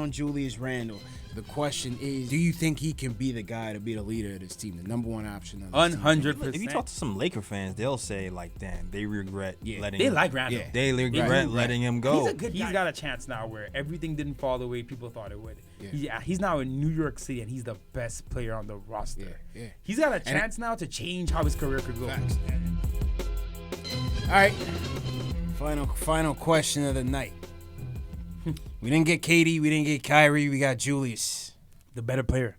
on Julius Randle. The question is, do you think he can be the guy to be the leader of this team, the number one option on this 100%. If you talk to some Laker fans, they'll say like, "Damn, they regret letting. They him, like Randle. Yeah. They regret letting him go." He's a good guy. He's got a chance now where everything didn't fall the way people thought it would. He's now in New York City, and he's the best player on the roster. He's got a chance now to change how his career could go. Facts. All right, final question of the night. We didn't get Katie, we didn't get Kyrie, we got Julius, The better player.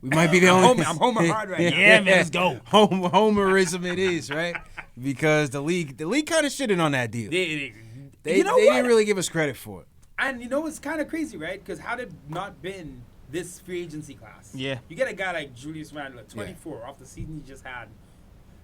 We might be the only. I'm Homer hard right now. Yeah, man, let's go. Homerism it is, right? Because the league kind of shitted on that deal. They They didn't really give us credit for it. And you know it's kind of crazy, right? Because had it not been this free agency class, Yeah. you get a guy like Julius Randle at 24 off the season he just had.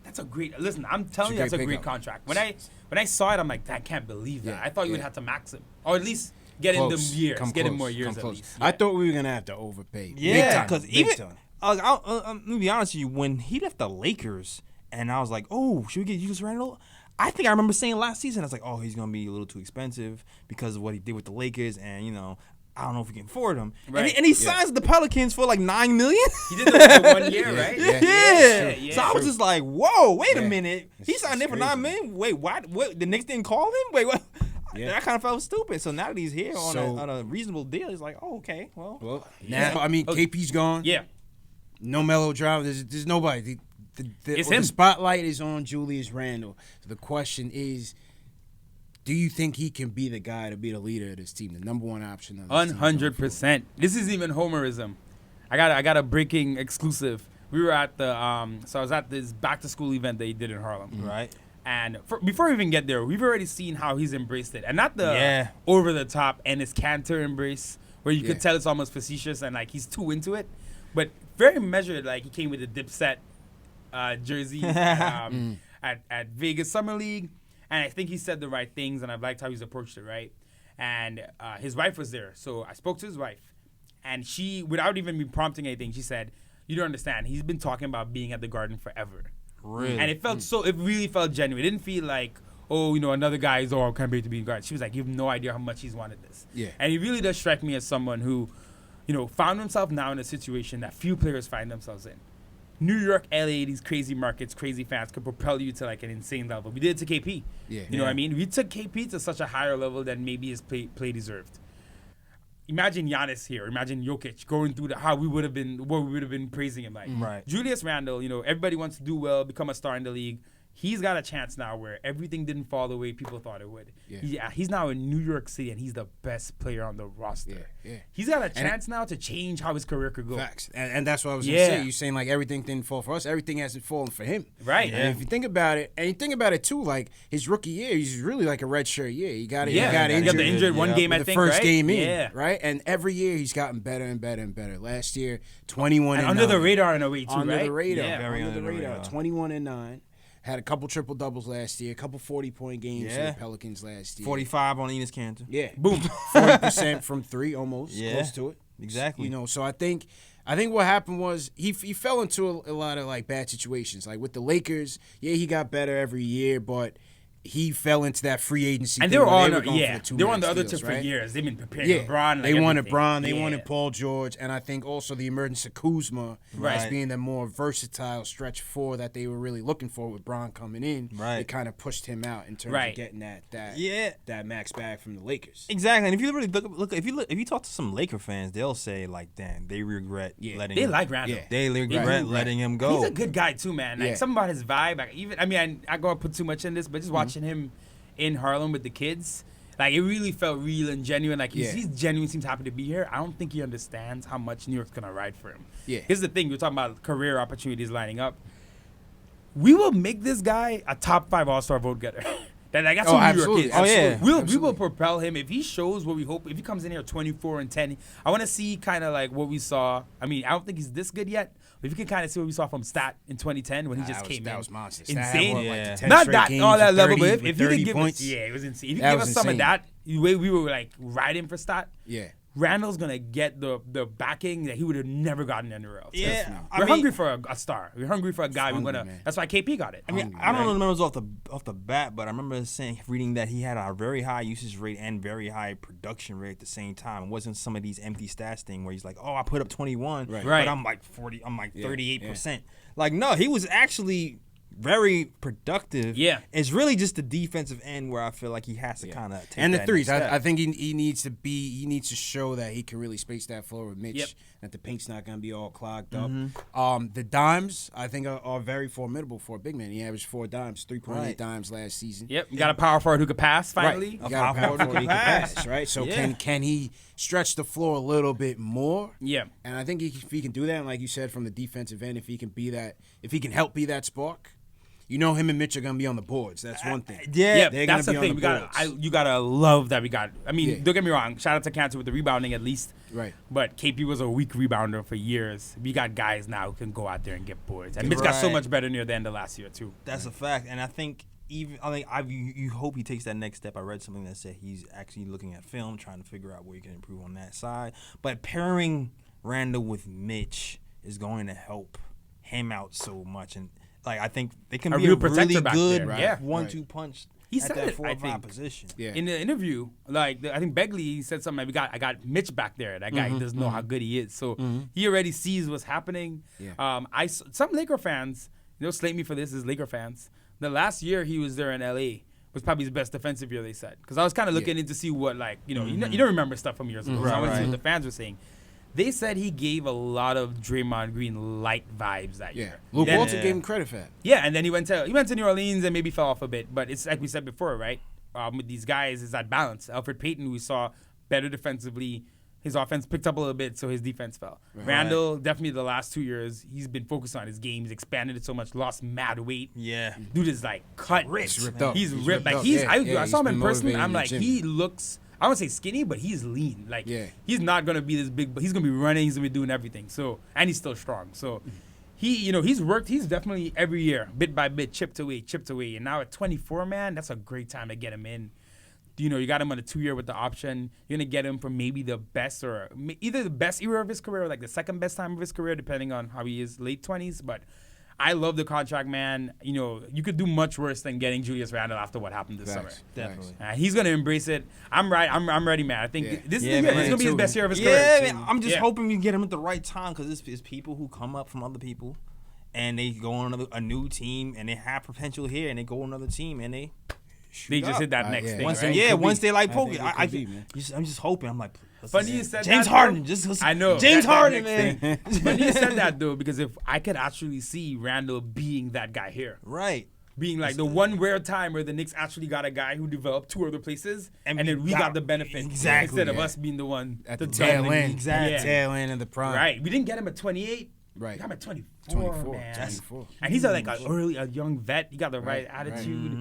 That's a great. Listen, I'm telling you, that's a great contract. When I saw it, I'm like, I can't believe that. I thot you would have to max him, or at least get him years, get him more years at least. I thought we were gonna have to overpay. Yeah, because even let me be honest with you, when he left the Lakers, and I was like, oh, should we get Julius Randle? I think I remember saying last season, I was like, oh, he's gonna be a little too expensive because of what he did with the Lakers, and I don't know if we can afford him. Right. And he signs the Pelicans for like $9 million. He did that for 1 year, right? Yeah. So I was just like, whoa, wait a minute. He signed there for $9 million. Wait, what? The Knicks didn't call him? Wait, what? That kind of felt stupid. So now that he's here on a reasonable deal, he's like, oh, okay, well. Now, I mean, KP's gone. Yeah. No melodrama. There's nobody. It's him. The spotlight is on Julius Randle. So the question is, do you think he can be the guy to be the leader of this team, the number one option on this 100%. This is even Homerism. I got a breaking exclusive. We were at so I was at this back to school event that he did in Harlem. Right. And before we even get there, we've already seen how he's embraced it, and not the over the top and his canter embrace, where you could tell it's almost facetious and like he's too into it, but very measured. Like he came with a Dipset jersey at Vegas Summer League. And I think he said the right things, and I've liked how he's approached it, right? And his wife was there. So I spoke to his wife, and she, without even me prompting anything, she said, you don't understand. He's been talking about being at the Garden forever. Really? And it felt it really felt genuine. It didn't feel like, another guy is, I can't wait to be in the Garden. She was like, you have no idea how much he's wanted this. Yeah. And he really does strike me as someone who, found himself now in a situation that few players find themselves in. New York, LA, these crazy markets, crazy fans could propel you to like an insane level. We did it to KP. You know what I mean? We took KP to such a higher level than maybe his play deserved. Imagine Giannis here. Imagine Jokic going through what we would have been praising him like. Right. Julius Randle, everybody wants to do well, become a star in the league. He's got a chance now where everything didn't fall the way people thought it would. He's now in New York City, and he's the best player on the roster. He's got a chance now to change how his career could go. Facts. And that's what I was going to say. You're saying, like, everything didn't fall for us. Everything hasn't fallen for him. Right. And if you think about it, too, like, his rookie year, he's really like a redshirt year. He got injured. He got the injured one game, I think, the first right? game in, right? And every year he's gotten better and better and better. Last year, 21 and 9. Under the radar in a way, too, under right? The radar. Yeah. Very under the radar. 21 and 9. Had a couple triple-doubles last year, a couple 40-point games for the Pelicans last year. 45 on Enes Kanter. Yeah. Boom. 40% from three, almost. Close to it. Exactly. So I think what happened was he fell into a lot of, like, bad situations. Like, with the Lakers, he got better every year, but he fell into that free agency. And they were on the other two for years. They've been preparing LeBron. They wanted Bron. They wanted Paul George. And I think also the emergence of Kuzma as being the more versatile stretch four that they were really looking for with Bron coming in. Right. It kind of pushed him out in terms of getting that max bag from the Lakers. Exactly. And if you really look, if you talk to some Laker fans, they'll say like, damn, they regret letting him. They like Randle. They regret letting him go. He's a good guy too, man. Like something about his vibe. Like, I go put too much in this, but just watching him in Harlem with the kids, like, it really felt real and genuine. Like, he's genuine, seems happy to be here. I don't think he understands how much New York's gonna ride for him. Here's the thing: we're talking about career opportunities lining up. We will make this guy a top 5 All-Star vote getter. That's what New York is. We will propel him if he shows what we hope. If he comes in here 24 and 10, I want to see kind of like what we saw. I mean, I don't think he's this good yet, but if you can kind of see what we saw from Stat in 2010 when he just came in. That was monstrous. Insane. Not that all that level, but if he could give points, us, it was insane. If you give us some of that, the way we were like riding for Stat, Randle's gonna get the backing that he would have never gotten anywhere else. Yeah, we're hungry for a star. We're hungry for a guy. Man. That's why KP got it. I mean, I don't know the numbers off the bat, but I remember reading that he had a very high usage rate and very high production rate at the same time. It wasn't some of these empty stats thing where he's like, oh, I put up 21, Right. but I'm like 40, I'm like 38%. Like, no, he was actually very productive. Yeah. It's really just the defensive end where I feel like he has to kind of take and the that threes. next step. I think he needs to show that he can really space that floor with Mitch. Yep. That the paint's not going to be all clogged up. The dimes I think are very formidable for a big man. He averaged 4 dimes, 3.8 dimes last season. Yep, you got a power forward who could pass finally. You got a power forward who can pass, right? So can he stretch the floor a little bit more? Yeah. And I think if he can do that, and like you said, from the defensive end, if he can help be that spark. You know him and Mitch are going to be on the boards. That's one thing. Yeah, they're that's gonna the be thing. on the boards. You gotta love that we got. I mean, don't get me wrong. Shout out to Cantor with the rebounding at least. Right. But KP was a weak rebounder for years. We got guys now who can go out there and get boards. And Mitch got so much better near the end of last year too. That's a fact, and I think you hope he takes that next step. I read something that said he's actually looking at film, trying to figure out where he can improve on that side. But pairing Randle with Mitch is going to help him out so much, and like I think they can be a really good 1-2 punch. He at said that it, 4 I or 5 think. position. Yeah. In the interview, like I think Begley said something like, I got Mitch back there. That guy doesn't know how good he is. So he already sees what's happening. Yeah. Some Laker fans, slate me for this, is Laker fans. The last year he was there in LA was probably his best defensive year, they said. Because I was kind of looking in to see what, like, you don't remember stuff from years ago. So I want to see what the fans were saying. They said he gave a lot of Draymond Green light vibes that year. Luke Walton gave him credit for that. Yeah, and then he went to New Orleans and maybe fell off a bit. But it's like we said before, right? With these guys, it's that balance. Alfred Payton, we saw better defensively. His offense picked up a little bit, so his defense fell. Right. Randle, definitely the last 2 years, he's been focused on his game. He's expanded it so much, lost mad weight. Yeah. Dude is like cut. He's ripped up. He's ripped. Like I saw him in person. I'm like, he looks, I don't say skinny, but he's lean. Like he's not gonna be this big, but he's gonna be running. He's gonna be doing everything. So and he's still strong. So he's worked. He's definitely every year, bit by bit, chipped away. And now at 24, man, that's a great time to get him in. You got him on a 2-year with the option. You're gonna get him from maybe the best or either the best era of his career or like the second best time of his career, depending on how he is, late 20s. But I love the contract, man. You could do much worse than getting Julius Randle after what happened this summer. Definitely. He's gonna embrace it. I'm ready, man. I think this is gonna be his best year of his career. Yeah, man, I'm just hoping we get him at the right time because it's people who come up from other people, and they go on a new team, and they have potential here, and they go on another team, and they just hit that next thing. Once they like poke it, I'm just hoping. I'm like, funny you said James that, Harden. I know James Harden, man. Funny you said that though, because if I could actually see Randle being that guy here, right, being like the one rare time where the Knicks actually got a guy who developed 2 other places, and then we got the benefit instead of us being the one at the tail end, tail end of the prime. Right, we didn't get him at 28. Right. We got him at 24, man. 24. And he's like a young vet. He got the right attitude.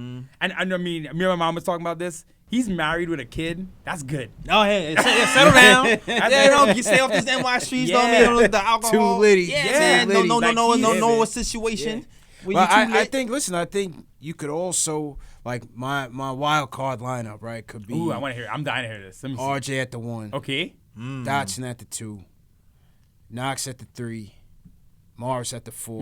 And I mean, me and my mom was talking about this. He's married with a kid. That's good. Oh, hey, settle down. You stay off this NY streets. Don't look the alcohol. Too litty. No situation. Well, I think you could also, like, my wild card lineup, right, could be. Ooh, I want to hear it. I'm dying to hear this. Let me see. RJ at the 1. Okay. Dotson at the 2. Knox at the 3. Morris at the 4.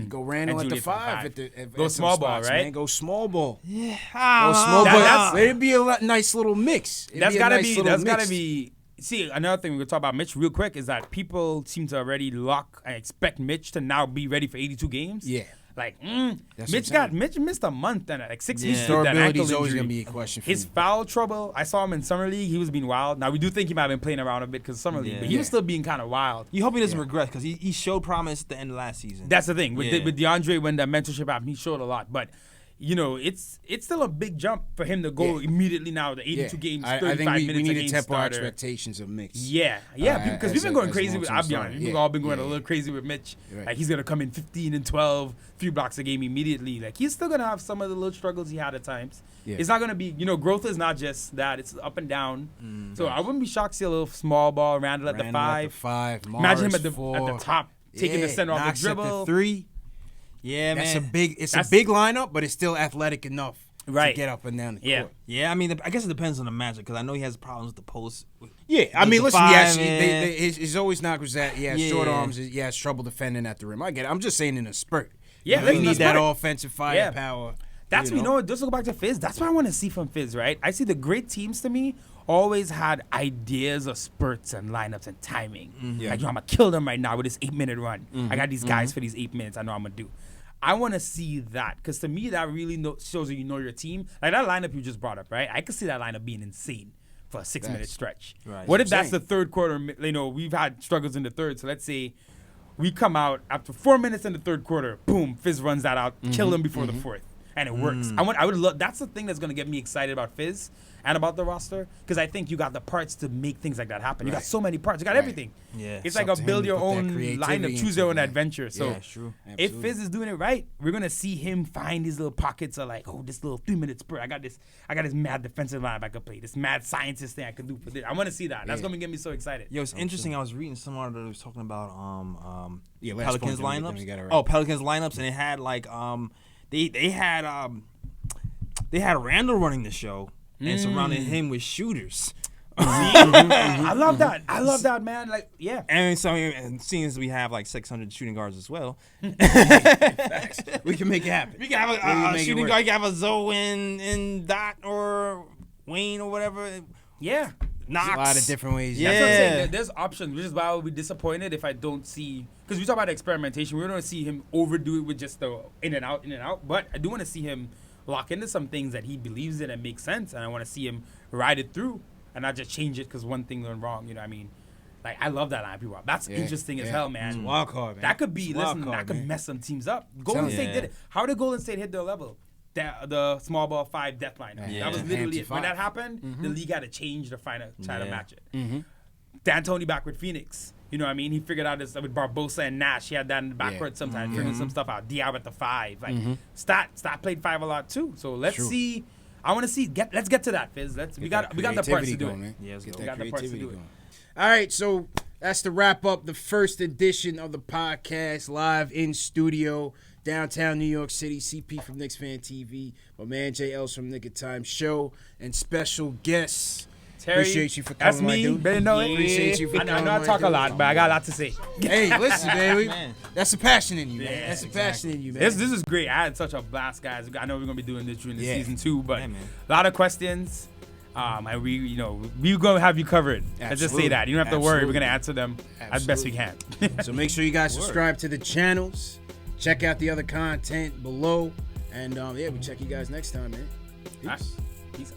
Go Randle at the 5. Go small ball, right? Man. Go small ball. Yeah. Go small ball. Let it be a nice little mix. That's gotta be. See, another thing we're gonna talk about Mitch real quick is that people seem to already expect Mitch to now be ready for 82 games. Yeah. Like, Mitch missed a month and like 6 weeks with that durability ankle is always injury. gonna be a question for His me. foul trouble, I saw him in summer league. He was being wild. Now we do think he might have been playing around a bit because summer league, but he was still being kind of wild. You hope he doesn't regress because he showed promise at the end of last season. That's the thing with DeAndre when the mentorship happened, he showed a lot, but. It's still a big jump for him to go immediately now to 82 games, 35 I think we minutes need a game to temper our starter. expectations of Mitch. Because we've been going crazy with. I'll be honest, we've all been going a little crazy with Mitch. Right. Like he's gonna come in 15 and 12, 3 blocks a game immediately. Like he's still gonna have some of the little struggles he had at times. Yeah. It's not gonna be, growth is not just that; it's up and down. So I wouldn't be shocked to see a little small ball Randle at the 5. Morris Imagine him at the the top, taking the center off the dribble. At the 3. Yeah, That's man. a big lineup, but it's still athletic enough to get up and down the court. Yeah, I mean, I guess it depends on the matchup because I know he has problems with the post. Yeah, I mean, listen, his always knock was that he has short arms, he has trouble defending at the rim. I get it. I'm just saying in a spurt. Yeah, you need that offensive firepower. That's just go back to Fizz. That's what I want to see from Fizz, right? I see the great teams to me always had ideas of spurts and lineups and timing. Like, I'm gonna kill them right now with this 8-minute run. I got these guys for these 8 minutes. I know I'm gonna do. I want to see that because to me that really shows that you know your team. Like that lineup you just brought up, right? I could see that lineup being insane for a 6-minute stretch. Right. What if that's the third quarter? We've had struggles in the third, so let's say we come out after 4 minutes in the third quarter. Boom, Fizz runs that out, kill them before the fourth. And it works. I would love. That's the thing that's gonna get me excited about Fizz and about the roster because I think you got the parts to make things like that happen. You got so many parts. You got everything. Yeah, it's like a build your own lineup, choose your own adventure. So true. If Fizz is doing it right, we're gonna see him find these little pockets of like, oh, this little 3-minute spurt. I got this mad defensive line I could play. This mad scientist thing I could do for this. I want to see that. That's gonna get me so excited. Yo, it's interesting. I was reading someone that was talking about Pelicans lineups. Pelicans lineups, and it had like They had Randle running the show and surrounding him with shooters. I love that. I love that, man. Like, yeah. And seeing as we have like 600 shooting guards as well, we can make it happen. We can have a shooting guard. You can have a Zoe and Dot or Wayne or whatever. Yeah. Knox. A lot of different ways. Yeah. That's what I'm saying. There's options, which is why I would be disappointed if I don't see. Because we talk about experimentation. We don't want to see him overdo it with just the in and out. But I do want to see him lock into some things that he believes in and makes sense. And I want to see him ride it through and not just change it because one thing went wrong. You know what I mean? Like, I love that line people. That's interesting as hell, man. It's a wild card, man. That could be, that could mess some teams up. Golden State did it. How did Golden State hit their level? The small ball 5 death line. That was literally it. When that happened, the league had to change the final, try to match it. D'Antoni back with Phoenix. You know what I mean? He figured out this with Barbosa and Nash. He had that in the backcourt sometimes, figuring some stuff out. Diab at the 5. Like, Stat played 5 a lot too. So let's see. I want to see. Let's get to that, Fizz. We got the parts to do it. Man. Yeah, we got the parts to do it. All right, so that's to wrap up the first edition of the podcast live in studio, downtown New York City. CP from KnicksFanTV, my man JL's from Nick of Time Show, and special guests. Terry, appreciate you for coming, that's me. Better know it. Appreciate you for coming. I know I talk a lot, but I got a lot to say. Hey, listen, man. That's a passion in you, man. That's a passion in you, man. This is great. I had such a blast, guys. I know we're gonna be doing this during the season 2, but a lot of questions. And we're gonna have you covered. Let's just say that. You don't have to worry. We're gonna answer them as best we can. So make sure you guys subscribe to the channels. Check out the other content below. And we'll check you guys next time, man. Peace. Peace.